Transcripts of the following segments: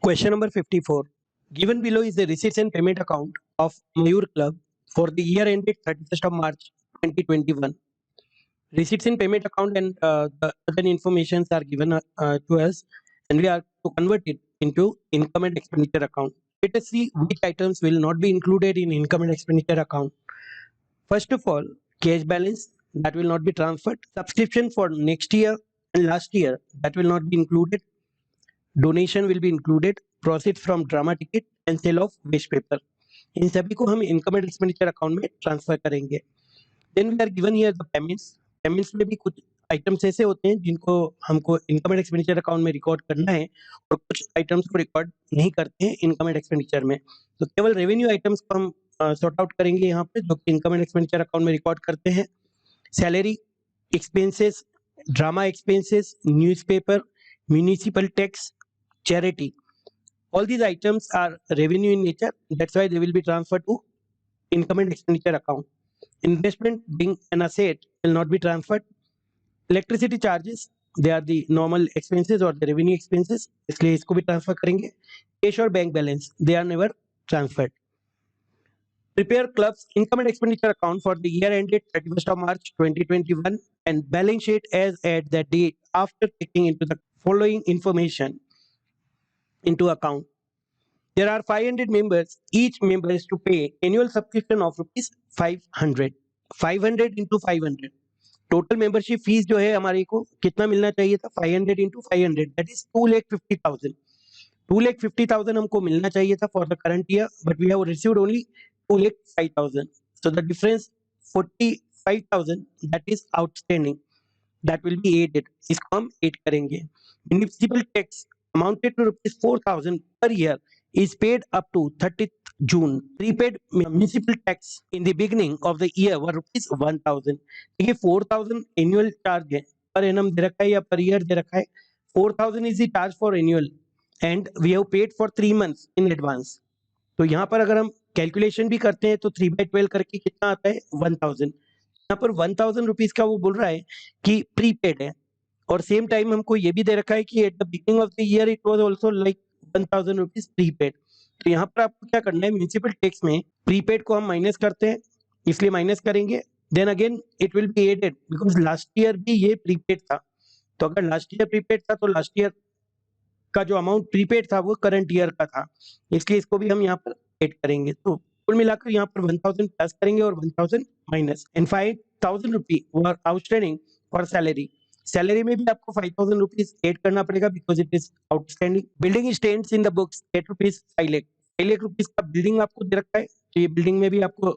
Question number 54. Given below is the receipts and payment account of Mayur Club for the year ended 31st of March 2021. Receipts and payment account and the other informations are given to us, and we are to convert it into income and expenditure account. Let us see which items will not be included in income and expenditure account. First of all, cash balance that will not be transferred. Subscription for next year and last year that will not be included. Donation will be included, proceeds from drama ticket and sale of waste paper, इन सभी को हम income and expenditure account में transfer करेंगे. Then we are given here the payments में भी कुछ items ऐसे होते हैं जिनको हमको इनकम एंड एक्सपेंडिचर अकाउंट में रिकॉर्ड करना है और कुछ आइटम्स को रिकॉर्ड नहीं करते हैं इनकम एंड एक्सपेंडिचर में. तो केवल रेवेन्यू आइटम्स को हम सॉर्ट आउट करेंगे यहाँ पे, जो इनकम एंड एक्सपेंडिचर अकाउंट में रिकॉर्ड करते हैं. Salary expenses, drama expenses, newspaper, municipal tax, charity, all these items are revenue in nature, that's why they will be transferred to income and expenditure account. Investment being an asset will not be transferred. Electricity charges, they are the normal expenses or the revenue expenses, इसलिए इसको भी transfer करेंगे. Cash और bank balance, they are never transferred. Prepare club's income and expenditure account for the year ended 31st of March 2021 and balance sheet as at the date after taking into the following information into account. There are 500 members. Each member is to pay annual subscription of rupees 500. 500 into 500. Total membership fees जो है हमारे को कितना मिलना चाहिए था? 500 into 500. That is 2,50,000. 2,50,000 हमको मिलना चाहिए था for the current year, but we have received only 2,05,000. So the difference 45,000 that is outstanding. That will be added. इसको हम add करेंगे. Municipal tax amounted to rupees 4,000 per year is paid up to 30th June. Prepaid municipal tax in the beginning of the year were rupees 1,000. देखिए 4,000 annual charge है, per annum दे रखा है या per year दे रखा है. 4,000 is the charge for annual and we have paid for 3 months in advance. तो यहाँ पर अगर हम कैलकुलेशन भी करते हैं तो 3/12 करके कितना आता है? 1,000. यहाँ पर 1,000 रुपीज का वो बोल रहा है कि प्रीपेड है, और सेम टाइम हमको ये भी दे रखा है कि eight the beginning of the year it was also like 1,000 rupees prepaid. तो यहाँ पर आपको क्या करना है, म्युनिसिपल टैक्स में प्रीपेड को हम माइनस करते हैं, इसलिए माइनस करेंगे. Then again it will be added because last year भी ये प्रीपेड था. तो अगर लास्ट ईयर प्रीपेड था तो लास्ट ईयर का जो अमाउंट प्रीपेड था वो करंट ईयर का था, इसलिए इसको भी हम यहाँ पर एड करेंगे. तो कुल मिलाकर यहाँ पर 1,000 प्लस करेंगे और 1,000 minus, and 5,000 rupee were outstanding for salary. Salary में भी आपको 5,000 रुपीज एड करना पड़ेगा because it is outstanding. Building stands in the books at rupees 5 lakh. 5 lakh rupees का बिल्डिंग आपको दे रखा है, तो ये बिल्डिंग में भी आपको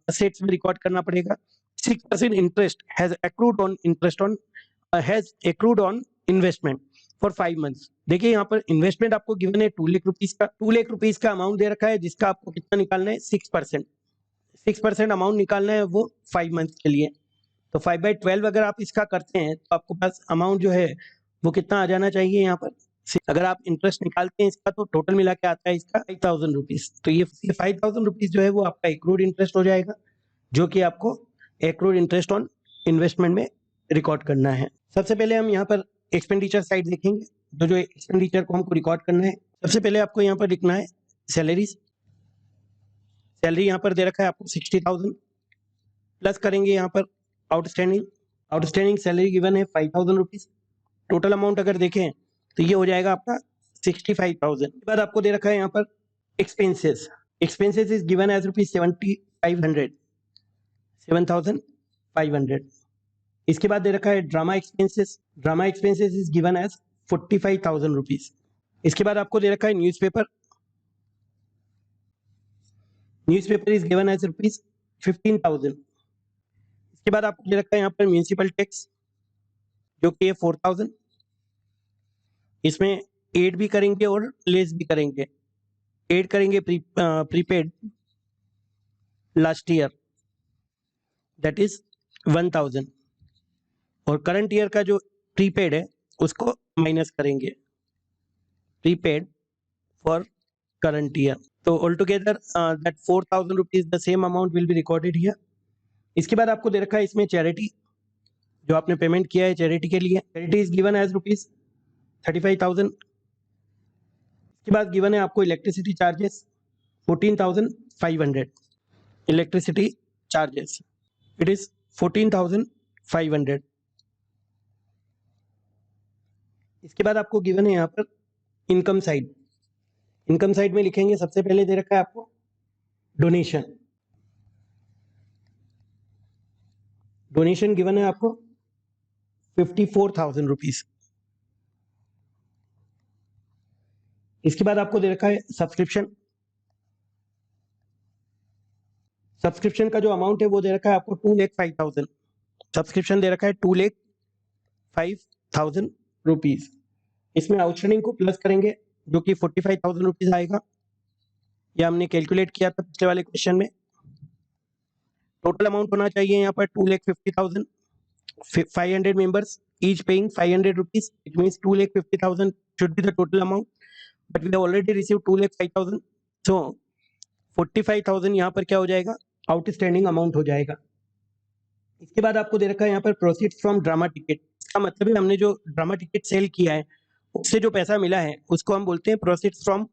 असेट्स में रिकॉर्ड करना पड़ेगा. 6% interest has accrued on investment for 5 months. देखिए यहाँ पर इन्वेस्टमेंट आपको गिवन है 2 लाख रुपीज का. 2 लाख रुपीज का अमाउंट दे रखा है जिसका आपको कितना निकालना है? 6% अमाउंट निकालना है वो 5 मंथ के लिए. तो 5/12 अगर आप इसका करते हैं तो आपको पास अमाउंट जो है वो कितना आ जाना चाहिए यहाँ पर? अगर आप इंटरेस्ट निकालते हैं इसका तो टोटल मिला के आता है इसका 5,000 रुपीज. तो ये 5,000 रुपीज जो है वो आपका एक्रूड इंटरेस्ट हो जाएगा, जो कि आपको एक्रूड इंटरेस्ट ऑन इन्वेस्टमेंट में रिकॉर्ड करना है. सबसे पहले हम यहाँ पर एक्सपेंडिचर साइड देखेंगे, जो एक्सपेंडिचर को हमको रिकॉर्ड करना है. सबसे पहले आपको यहाँ पर लिखना है सैलरीज. सैलरी यहाँ पर दे रखा है आपको 60,000, प्लस करेंगे यहाँ पर आउटस्टैंडिंग सैलरी गिवन है 5,000 रुपीज. टोटल अमाउंट अगर देखें तो ये हो जाएगा आपका 65,000. के बाद आपको दे रखा है यहाँ पर expenses is given as rupees 7,500. इसके बाद दे रखा है drama expenses is given as 45,000 rupees. इसके बाद आपको दे रखा है newspaper is given as rupees 15,000. इसके बाद आपको दे रखा है यहाँ पर म्युनिसिपल टैक्स जो कि 4,000. इसमें एड भी करेंगे और लेस भी करेंगे. एड करेंगे prepaid last year that is 1,000, और करंट ईयर का जो प्रीपेड है उसको माइनस करेंगे, प्रीपेड फॉर करंट ईयर. तो all together that 4,000 rupees the same amount will be recorded here. इसके बाद आपको दे रखा है इसमें चैरिटी, जो आपने पेमेंट किया है चैरिटी के लिए. Charity is given as rupees 35,000. इसके बाद गिवन है आपको electricity charges 14,500, electricity charges it is 14,500। इसके बाद आपको गिवन है यहाँ पर इनकम साइड, इनकम साइड में लिखेंगे सबसे पहले दे रखा है आपको डोनेशन, डोनेशन गिवन है आपको 54,000 रुपीज। इसके बाद आपको दे रखा है सब्सक्रिप्शन, सब्सक्रिप्शन का जो अमाउंट है वो दे रखा है आपको 2,05,000, सब्सक्रिप्शन दे रखा है 2,05,000 रुपीज। इसमें आउटस्टैंडिंग को प्लस करेंगे जो कि 45,000 रुपीज आएगा, यह हमने कैलकुलेट किया था पिछले वाले क्वेश्चन में। टोटल अमाउंट होना चाहिए यहाँ पर 2,50,000, 500 members each paying 500 rupees, it means 2,50,000 should be the total amount, but we have already received 2,05,000, so 45,000 यहाँ पर क्या हो जाएगा, आउटस्टैंडिंग अमाउंट हो जाएगा। इसके बाद आपको दे रखा है यहाँ पर प्रोसीड्स फ्रॉम ड्रामा टिकट, इसका मतलब है हमने जो ड्रामा टिकट सेल किया है उससे जो पैसा मिला है उसको हम बोलते हैं प्रोसीड्स फ्रॉम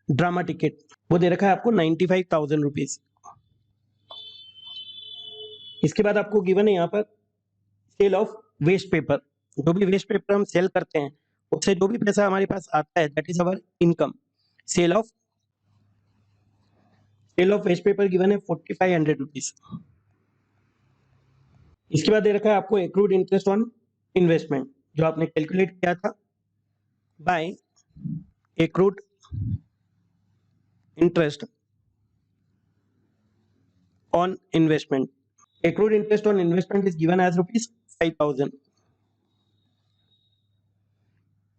ड्रामा टिकट, वो दे रखा है आपको 95,000 रुपीज। इसके बाद आपको गिवन है यहाँ पर सेल ऑफ वेस्ट पेपर, जो भी वेस्ट पेपर हम सेल करते हैं उससे जो भी पैसा हमारे पास आता है that is our income. Sale of waste paper given है 4,500 रुपीज। इसके बाद दे रखा है आपको एक्रूड इंटरेस्ट ऑन इन्वेस्टमेंट, जो आपने कैलकुलेट किया था by accrued interest on investment, accrued interest on investment is given as rupees 5,000।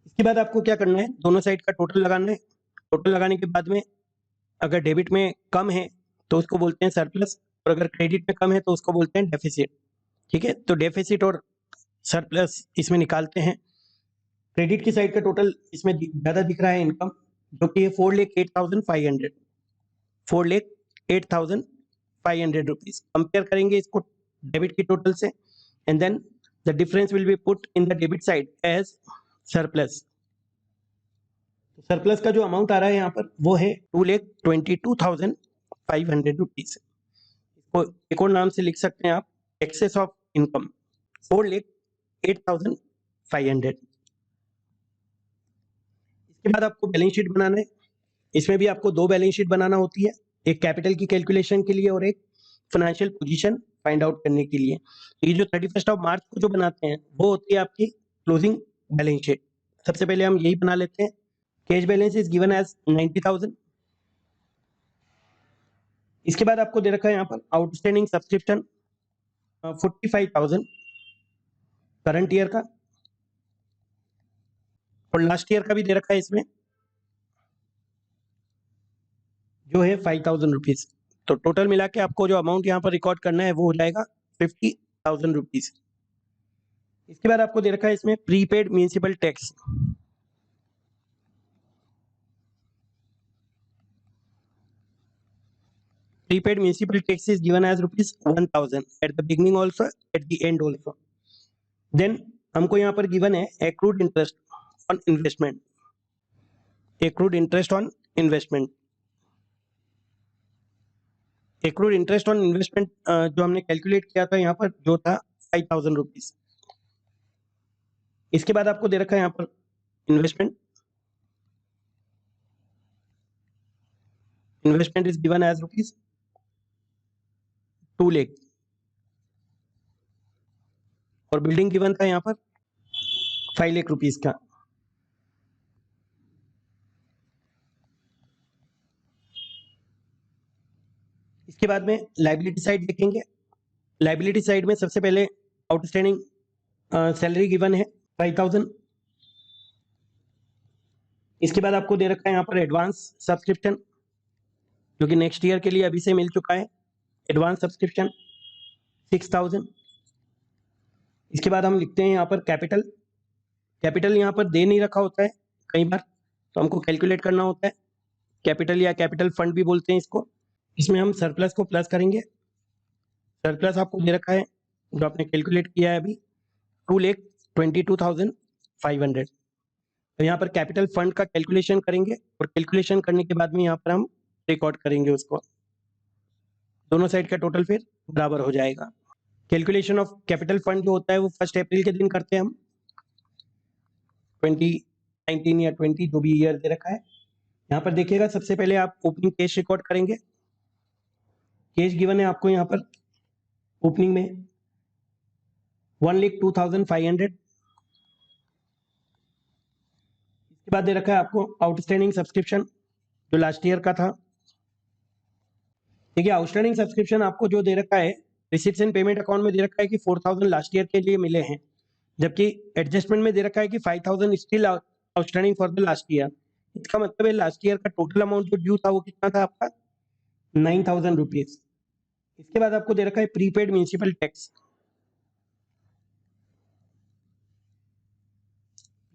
इसके बाद आपको क्या करना है, दोनों साइड का टोटल लगाना है, टोटल लगाने के बाद में अगर डेबिट में कम है तो उसको बोलते हैं सरप्लस, और अगर क्रेडिट में कम है तो उसको बोलते हैं डेफिसिट। ठीक है, तो डेफिसिट और सरप्लस इसमें निकालते हैं। क्रेडिट की साइड का टोटल इसमें ज्यादा दिख रहा है इनकम, जो कि 4,08,500, 4,08,500 रुपीज। कंपेयर करेंगे इसको डेबिट की टोटल से, and then the difference will be put in the debit side as surplus. Surplus का जो अमाउंट आ रहा है यहाँ पर वो है 2,22,500 रुपीज। इसको एक और नाम से लिख सकते हैं आप एक्सेस ऑफ इनकम 4,08,500। इसके बाद आपको बैलेंस शीट बनाना है, इसमें भी आपको दो बैलेंस शीट बनाना होती है, एक कैपिटल की कैलकुलेशन के लिए और एक फाइनेंशियल पोजीशन फाइंड आउट करने के लिए। ये जो 31 मार्च को जो बनाते हैं वो होती है आपकी क्लोजिंग बैलेंस शीट। सबसे पहले हम यही बना लेते हैं। Cash balance is given as 90,000। इसके बाद आपको दे रखा है यहाँ पर आउटस्टैंडिंग सब्सक्रिप्शन 45,000 करंट ईयर का, और लास्ट ईयर का भी दे रखा है इसमें जो है 5,000 रुपीज। तो टोटल मिला के आपको जो अमाउंट यहाँ पर रिकॉर्ड करना है वो हो जाएगा 50,000 रुपीज। इसके बाद आपको दे रखा है इसमें prepaid municipal tax, prepaid municipal tax is given as rupees 1,000 at the beginning also at the end also। then हमको यहाँ पर given है accrued interest on investment, accrued interest on investment, accrued interest on investment जो हमने calculate किया था यहाँ पर जो था 5,000 रुपीज। इसके बाद आपको दे रखा है यहाँ पर investment, investment is given as rupees 2 lakh, और बिल्डिंग गिवन था यहाँ पर 5 लाख रुपीज का। इसके बाद में लाइबिलिटी साइड देखेंगे। लाइबिलिटी साइड में सबसे पहले आउटस्टैंडिंग सैलरी गिवन है 5,000। इसके बाद आपको दे रखा है यहाँ पर एडवांस सब्सक्रिप्शन जो कि नेक्स्ट ईयर के लिए अभी से मिल चुका है, एडवांस सब्सक्रिप्शन 6,000। इसके बाद हम लिखते हैं यहाँ पर कैपिटल, कैपिटल यहाँ पर दे नहीं रखा होता है कई बार, तो हमको कैलकुलेट करना होता है। कैपिटल या कैपिटल फंड भी बोलते हैं इसको। इसमें हम सरप्लस को प्लस करेंगे, सरप्लस आपको दे रखा है जो आपने कैलकुलेट किया है अभी 2,22,500। तो यहाँ पर कैपिटल फंड का कैलकुलेशन करेंगे और कैलकुलेशन करने के बाद में यहाँ पर हम रिकॉर्ड करेंगे उसको, दोनों साइड का टोटल फिर बराबर हो जाएगा। कैलकुलेशन ऑफ कैपिटल फंड जो होता है वो 1 अप्रैल के दिन करते हैं हम, 2019 या 20 जो भी ईयर दे रखा है। यहाँ पर देखिएगा सबसे पहले आप ओपनिंग कैश रिकॉर्ड करेंगे। कैश गिवन है आपको यहाँ पर ओपनिंग में 1,02,500। इसके बाद दे रखा है आपको आउटस्टैंडिंग सब्सक्रिप्शन जो लास्ट ईयर का था। देखिए आउटस्टैंडिंग सब्सक्रिप्शन आपको जो दे रखा है रिसीट्स एंड पेमेंट अकाउंट में दे रखा है कि 4,000 लास्ट ईयर के लिए मिले हैं, जबकि एडजस्टमेंट में दे रखा है कि 5,000 still outstanding for the last year. इसका मतलब है लास्ट ईयर का टोटल अमाउंट जो ड्यू था वो कितना था आपका 9,000 रुपीज। इसके बाद आपको दे रखा है prepaid municipal tax,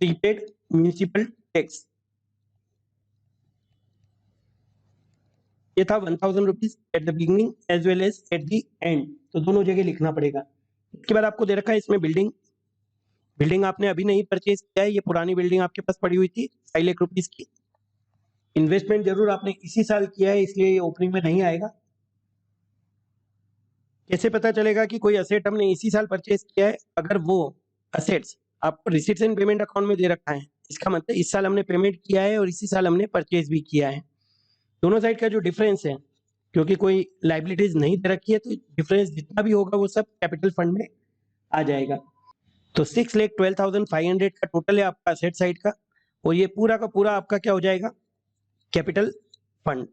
prepaid municipal tax ये था 1,000 rupees at the beginning as well as at the end, तो दोनों जगह लिखना पड़ेगा। इसके बाद आपको दे रखा है इसमें बिल्डिंग आपने अभी नहीं परचेज किया है, ये पुरानी बिल्डिंग आपके पास पड़ी हुई थी 5 लाख रुपीज की। इन्वेस्टमेंट जरूर आपने इसी साल किया है इसलिए ये ओपनिंग में नहीं आएगा। कैसे पता चलेगा कि कोई असेट हमने इसी साल परचेज किया है? अगर वो असेट्स आपको रिसीट्स एंड पेमेंट अकाउंट में दे रखा है, इसका मतलब इस साल हमने पेमेंट किया है और इसी साल हमने परचेज भी किया है। दोनों साइड का जो डिफरेंस है, क्योंकि कोई लाइबिलिटीज नहीं दे रखी है तो डिफरेंस जितना भी होगा वो सब कैपिटल फंड में आ जाएगा। तो 6,12,500 का टोटल है आपका असेट साइड का, और ये पूरा का पूरा आपका क्या हो जाएगा कैपिटल फंड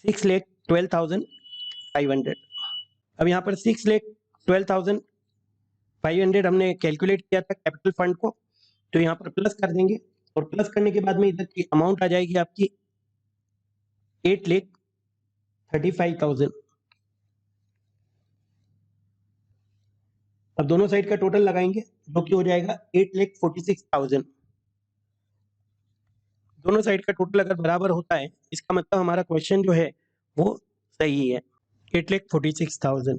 6,12,500। अब यहाँ पर 6,12,500 हमने कैलकुलेट किया था कैपिटल फंड को, तो यहाँ पर प्लस कर देंगे और प्लस करने के बाद में इधर की अमाउंट आ जाएगी आपकी 8,35,000। अब दोनों साइड का टोटल लगाएंगे जो कि हो जाएगा 8,46,000। दोनों साइड का टोटल अगर बराबर होता है इसका मतलब हमारा क्वेश्चन जो है वो सही है 8,46,000।